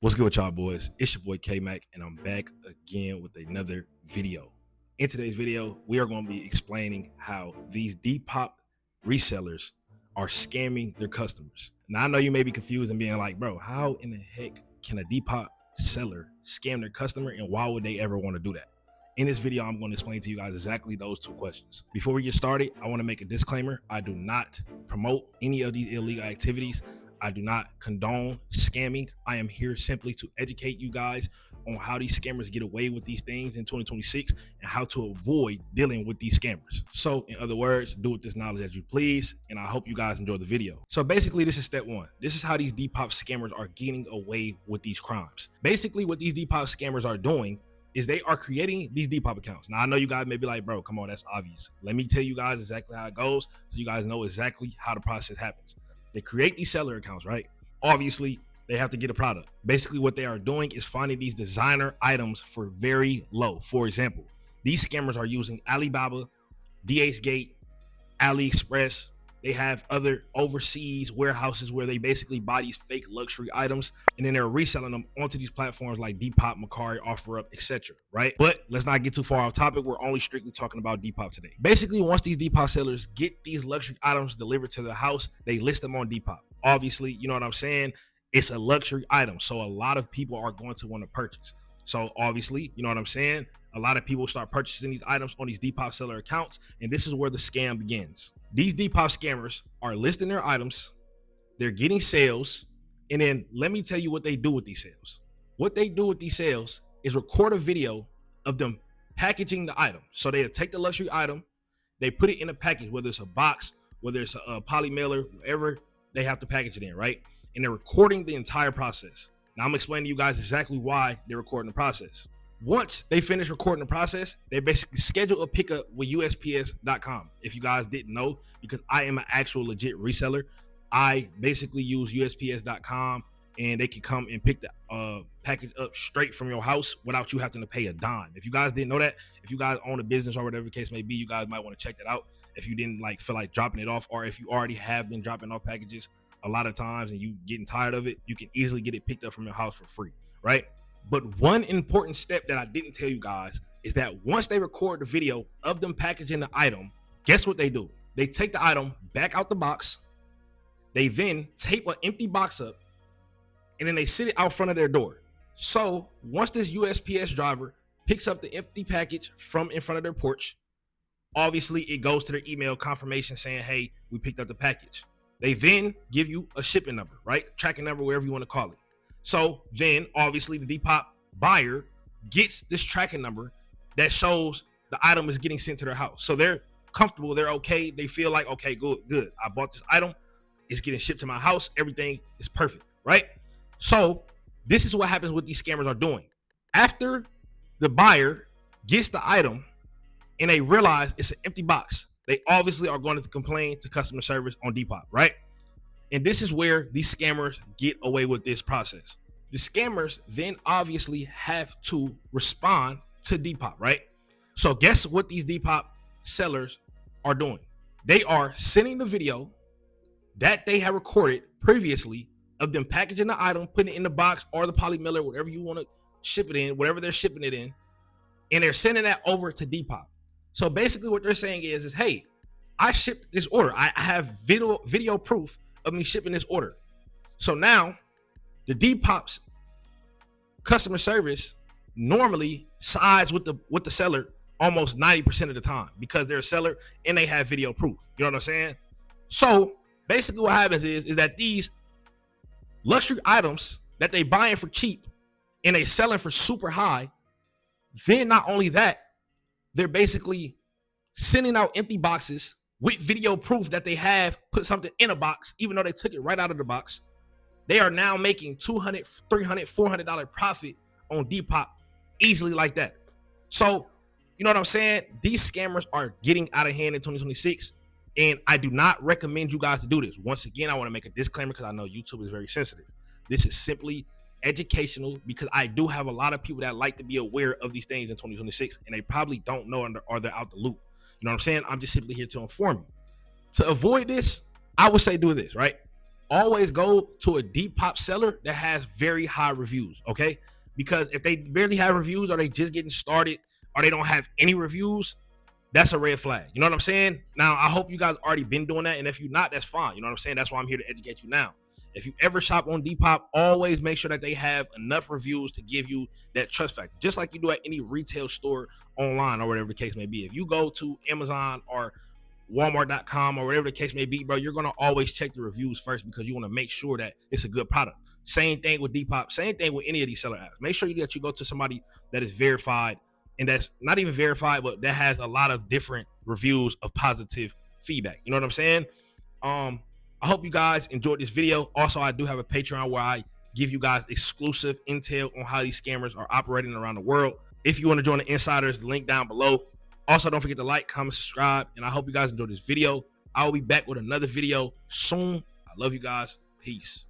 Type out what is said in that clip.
What's good with y'all boys? It's your boy K-Mac and I'm back again with another video. In today's video, we are going to be explaining how these DEPOP resellers are scamming their customers. Now I know you may be confused and being like, bro, how in the heck can a DEPOP seller scam their customer and why would they ever want to do that? In this video, I'm going to explain to you guys exactly those two questions. Before we get started, I want to make a disclaimer. I do not promote any of these illegal activities. I do not condone scamming. I am here simply to educate you guys on how these scammers get away with these things in 2026 and how to avoid dealing with these scammers. So in other words, do with this knowledge as you please, and I hope you guys enjoy the video. So basically, this is step one. This is how these DEPOP scammers are getting away with these crimes. Basically, what these DEPOP scammers are doing is they are creating these DEPOP accounts. Now, I know you guys may be like, bro, come on, that's obvious. Let me tell you guys exactly how it goes so you guys know exactly how the process happens. They create these seller accounts, right? Obviously, they have to get a product. Basically, what they are doing is finding these designer items for very low. For example, these scammers are using Alibaba, DHgate, AliExpress. They have other overseas warehouses where they basically buy these fake luxury items and then they're reselling them onto these platforms like Depop, Mercari, OfferUp, etc. Right? But let's not get too far off topic. We're only strictly talking about Depop today. Basically, once these Depop sellers get these luxury items delivered to their house, they list them on Depop. Obviously, you know what I'm saying? It's a luxury item, so a lot of people are going to want to purchase. So obviously, you know what I'm saying? A lot of people start purchasing these items on these Depop seller accounts, and this is where the scam begins. These Depop scammers are listing their items, they're getting sales, and then let me tell you what they do with these sales. What they do with these sales is record a video of them packaging the item. So they take the luxury item, they put it in a package, whether it's a box, whether it's a poly mailer, whatever they have to package it in, right? And they're recording the entire process. Now I'm explaining to you guys exactly why they're recording the process. Once they finish recording the process, they basically schedule a pickup with USPS.com. If you guys didn't know, because I am an actual legit reseller, I basically use USPS.com and they can come and pick the package up straight from your house without you having to pay a dime. If you guys didn't know that, if you guys own a business or whatever the case may be, you guys might want to check that out. If you didn't feel like dropping it off, or if you already have been dropping off packages a lot of times and you getting tired of it, you can easily get it picked up from your house for free, right? But one important step that I didn't tell you guys is that once they record the video of them packaging the item, guess what they do? They take the item back out the box. They then tape an empty box up and then they sit it out front of their door. So once this USPS driver picks up the empty package from in front of their porch, obviously it goes to their email confirmation saying, hey, we picked up the package. They then give you a shipping number, right? Tracking number, whatever you want to call it. So then obviously the Depop buyer gets this tracking number that shows the item is getting sent to their house. So they're comfortable, they're okay. They feel like, okay, good. I bought this item, it's getting shipped to my house. Everything is perfect, right? So this is what happens what these scammers are doing. After the buyer gets the item and they realize it's an empty box, they obviously are going to complain to customer service on Depop, right? And this is where these scammers get away with this process. The scammers then obviously have to respond to Depop, right? So guess what these Depop sellers are doing? They are sending the video that they have recorded previously of them packaging the item, putting it in the box or the poly mailer, whatever you want to ship it in, whatever they're shipping it in, and they're sending that over to Depop. So basically what they're saying is hey, I shipped this order. I have video proof of me shipping this order. So now the Depop's customer service normally sides with the seller almost 90% of the time because they're a seller and they have video proof. You know what I'm saying? So basically what happens is that these luxury items that they buying for cheap and they selling for super high, then not only that, they're basically sending out empty boxes with video proof that they have put something in a box, even though they took it right out of the box. They are now making $200, $300, $400 profit on Depop easily like that. So, you know what I'm saying? These scammers are getting out of hand in 2026, and I do not recommend you guys to do this. Once again, I want to make a disclaimer because I know YouTube is very sensitive. This is simply educational because I do have a lot of people that like to be aware of these things in 2026, and they probably don't know or they're out the loop. You know what I'm saying? I'm just simply here to inform you. To avoid this, I would say do this, right? always go to a Depop seller that has very high reviews, okay? Because if they barely have reviews, or they just getting started, or they don't have any reviews, that's a red flag. You know what I'm saying? Now, I hope you guys already been doing that, and if you're not, that's fine. You know what I'm saying? That's why I'm here to educate you now. If you ever shop on Depop, always make sure that they have enough reviews to give you that trust factor, just like you do at any retail store online or whatever the case may be. If you go to Amazon or Walmart.com or whatever the case may be, bro, you're gonna always check the reviews first, because you want to make sure that it's a good product. Same thing with Depop, same thing with any of these seller apps. Make sure that you go to somebody that is verified, and that's not even verified, but that has a lot of different reviews of positive feedback. You know what I'm saying? I hope you guys enjoyed this video. Also, I do have a Patreon where I give you guys exclusive intel on how these scammers are operating around the world. If you want to join the insiders, link down below. Also, don't forget to like, comment, subscribe, and I hope you guys enjoyed this video. I will be back with another video soon. I love you guys. Peace.